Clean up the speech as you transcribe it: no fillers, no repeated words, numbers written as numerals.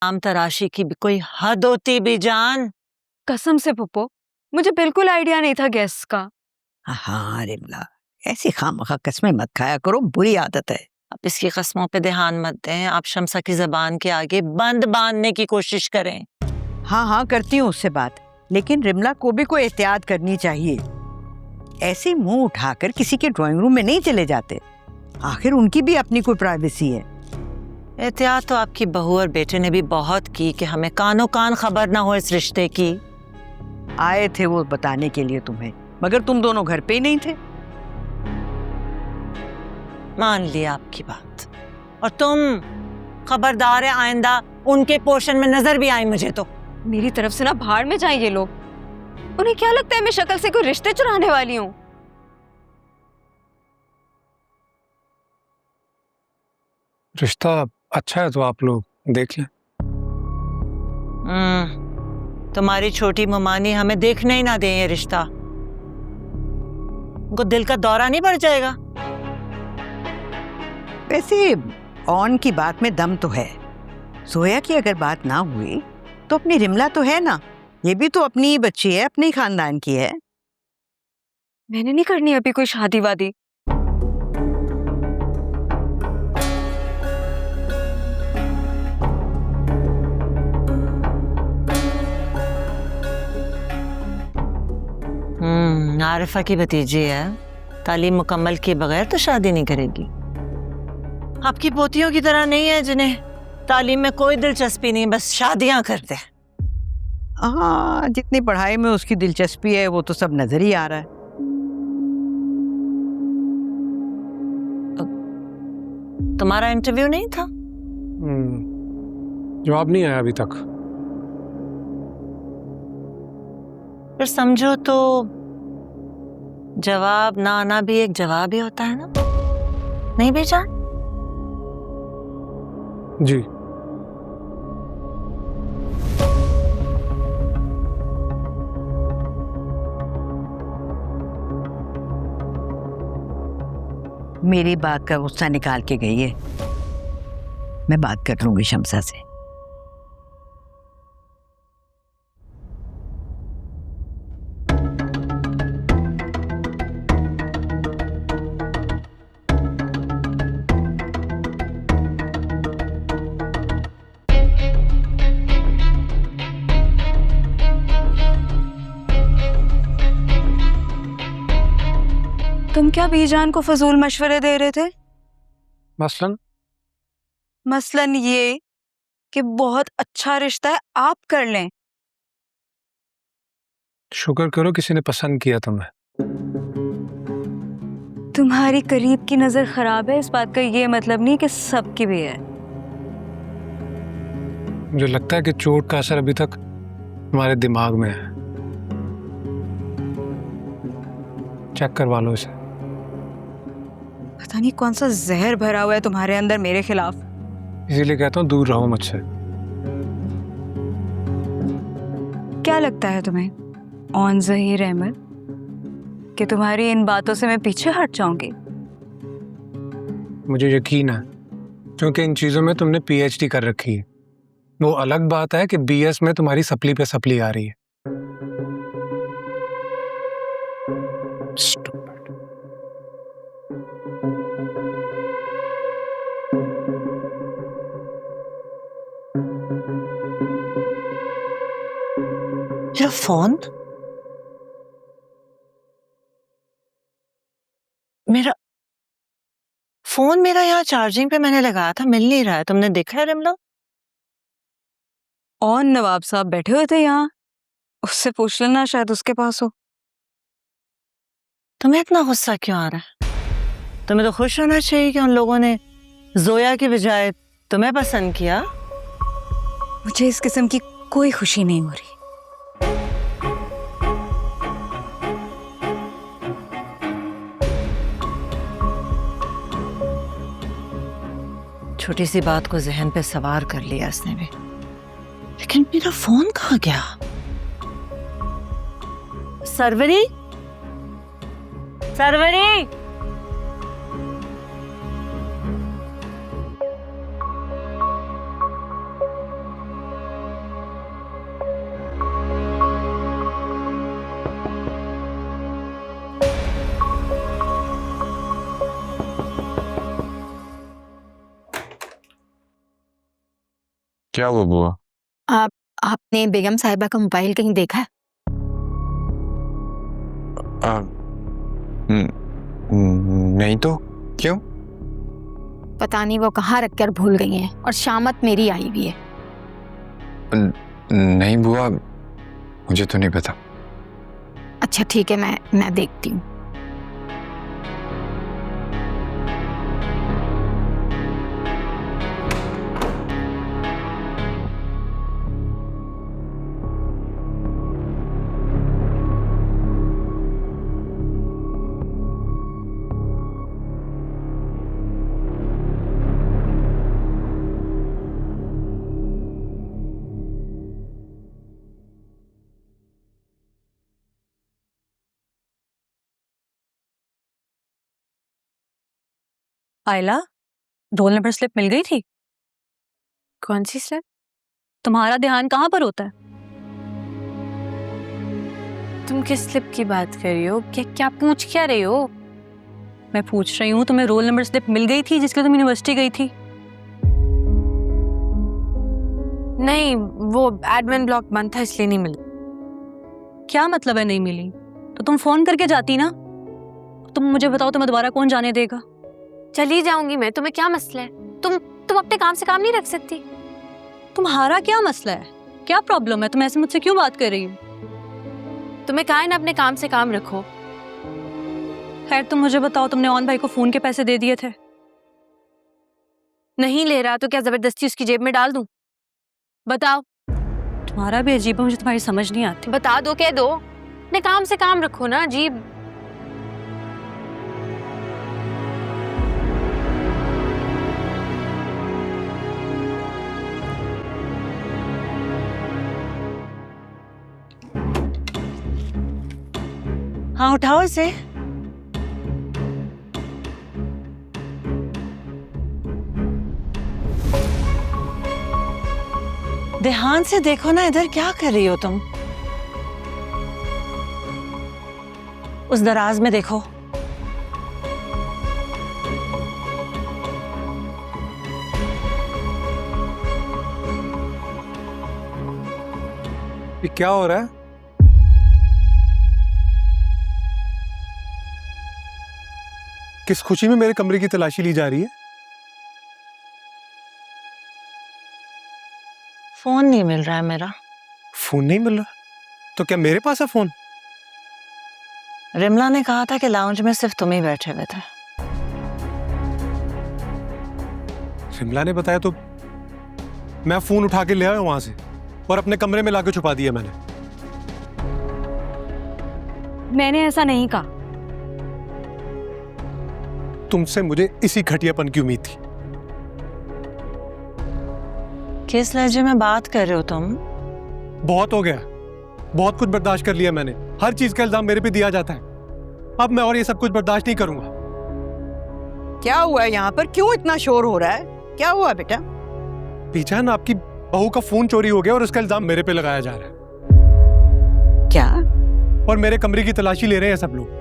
आम तराशी की भी कोई हद होती भी जान। कसम से पुप्पो, मुझे बिल्कुल आइडिया नहीं था गैस का। हाँ रिमला, ऐसी खामखा कस्में मत खाया करो, बुरी आदत है। आप इसकी कस्मों पे ध्यान मत दें, आप शम्सा की जबान के आगे बंद बांधने की कोशिश करें। हाँ हाँ करती हूँ उससे बात, लेकिन रिमला को भी कोई एहतियात करनी चाहिए। ऐसे मुंह उठाकर किसी के ड्राइंग रूम में नहीं चले जाते, आखिर उनकी भी अपनी कोई प्राइवेसी है। एहतियात तो आपकी बहू और बेटे ने भी बहुत की कि हमें कानो कान खबर ना हो इस रिश्ते की। आए थे वो बताने के लिए तुम्हें, मगर तुम दोनों घर पे ही नहीं थे। मान लिया आपकी बात, और तुम खबरदार है आइंदा उनके पोर्शन में नजर भी आई मुझे तो। मेरी तरफ से ना भाड़ में जाएं ये लोग। उन्हें क्या लगता है मैं शक्ल से कोई रिश्ते चुराने वाली हूँ? रिश्ता अच्छा है तो आप लोग देख लें। तुम्हारी छोटी ममानी हमें देखने ही ना दे ये रिश्ता, उनको दिल का दौरा नहीं बढ़ जाएगा? वैसे ऑन की बात में दम तो है। सोया की अगर बात ना हुई तो अपनी रिमला तो है ना, ये भी तो अपनी ही बच्ची है, अपने ही खानदान की है। मैंने नहीं करनी अभी कोई शादी वादी। आरिफा की भतीजी है, तालीम मुकम्मल किए बगैर तो शादी नहीं करेगी। आपकी पोतियों की तरह नहीं है जिन्हें तालीम में कोई दिलचस्पी नहीं, बस शादियां करते हैं। हाँ, जितनी पढ़ाई में उसकी दिलचस्पी है वो तो सब नजर ही आ रहा है। तुम्हारा इंटरव्यू नहीं था? जवाब नहीं आया अभी तक। फिर समझो तो जवाब ना आना भी एक जवाब ही होता है ना, नहीं बेचा? जी। मेरी बात का गुस्सा निकाल के गई है, मैं बात कर लूंगी शम्सा से। तुम क्या बीजान को फजूल मशवरे दे रहे थे? मसलन ये कि बहुत अच्छा रिश्ता है, आप कर लें। शुक्र करो किसी ने पसंद किया तुम्हें। तुम्हारी करीब की नजर खराब है, इस बात का ये मतलब नहीं कि सबकी भी है। मुझे लगता है कि चोट का असर अभी तक तुम्हारे दिमाग में है। चेक करवा लो इसे। पता नहीं कौन सा जहर भरा हुआ है तुम्हारे अंदर मेरे खिलाफ। इसीलिए कहता हूँ दूर रहो मुझसे। क्या लगता है तुम्हें ऑन ज़हीर अहमद कि तुम्हारी इन बातों से मैं पीछे हट जाऊंगी? मुझे यकीन है, क्योंकि इन चीजों में तुमने पीएचडी कर रखी है। वो अलग बात है कि बीएस में तुम्हारी सप्ली पे सप्ली आ रही है। मेरा फोन, मेरा यहाँ चार्जिंग पे मैंने लगाया था, मिल नहीं रहा है। तुमने देखा है रिमला? और नवाब साहब बैठे हुए थे यहाँ, उससे पूछ लेना, शायद उसके पास हो। तुम्हें इतना गुस्सा क्यों आ रहा है? तुम्हें तो खुश होना चाहिए कि उन लोगों ने जोया की बजाय तुम्हें पसंद किया। मुझे इस किस्म की कोई खुशी नहीं हो रही। छोटी सी बात को जहन पे सवार कर लिया इसने भी। लेकिन मेरा फोन कहाँ गया? सरवरी, सरवरी, क्या हुआ बुआ? आपने बेगम साहिबा का मोबाइल कहीं देखा है? नहीं तो क्यों? पता नहीं वो कहाँ रख कर भूल गई हैं और शामत मेरी आई हुई है। नहीं बुआ, मुझे तो नहीं पता। अच्छा ठीक है, मैं देखती हूँ। आयला, रोल नंबर स्लिप मिल गई थी? कौन सी स्लिप? तुम्हारा ध्यान कहाँ पर होता है? तुम किस स्लिप की बात कर रही हो? क्या पूछ क्या रही हो? मैं पूछ रही हूँ तुम्हें रोल नंबर स्लिप मिल गई थी जिसके तुम यूनिवर्सिटी गई थी? नहीं, वो एडमिन ब्लॉक बंद था इसलिए नहीं मिली। क्या मतलब है नहीं मिली? तो तुम फोन करके जाती ना। तुम मुझे बताओ, तुम्हें दोबारा कौन जाने देगा? चली जाऊंगी मैं, तुम्हें क्या मसला है? तुम अपने काम से काम नहीं रख सकती? तुम्हारा क्या मसला है? क्या प्रॉब्लम है? तुम ऐसे मुझसे क्यों बात कर रही हो? तुम्हें कहा है ना अपने काम से काम रखो। खैर तुम मुझे बताओ, तुमने ऑन भाई को फोन के पैसे दे दिए थे? नहीं ले रहा तो क्या जबरदस्ती उसकी जेब में डाल दूं? बताओ। तुम्हारा भी अजीब है, मुझे तुम्हारी समझ नहीं आती। बता दो, कह दो। अपने काम से काम रखो ना। अजीब। हाँ उठाओ इसे। ध्यान से देखो ना, इधर क्या कर रही हो तुम? उस दराज में देखो। ये क्या हो रहा है? किस खुशी में मेरे कमरे की तलाशी ली जा रही है? फोन नहीं मिल रहा है मेरा। फोन नहीं मिल रहा? तो क्या मेरे पास है फोन? रिमला ने कहा था कि लाउंज में सिर्फ तुम ही बैठे हुए थे। शिमला ने बताया तो मैं फोन उठा के ले आया वहां से और अपने कमरे में लाके छुपा दिया मैंने। मैंने ऐसा नहीं कहा। तुमसे मुझे इसी घटियापन की उम्मीद थी। किस लहजे में बात कर रहे हो तुम? बहुत हो गया, बहुत कुछ बर्दाश्त कर लिया मैंने। हर चीज का इल्जाम मेरे पे दिया जाता है। अब मैं और ये सब कुछ बर्दाश्त नहीं करूंगा। क्या हुआ है यहाँ पर? क्यों इतना शोर हो रहा है? क्या हुआ बेटा? पीछान, आपकी बहू का फोन चोरी हो गया और उसका इल्जाम मेरे पे लगाया जा रहा है। क्या? और मेरे कमरे की तलाशी ले रहे हैं सब लोग।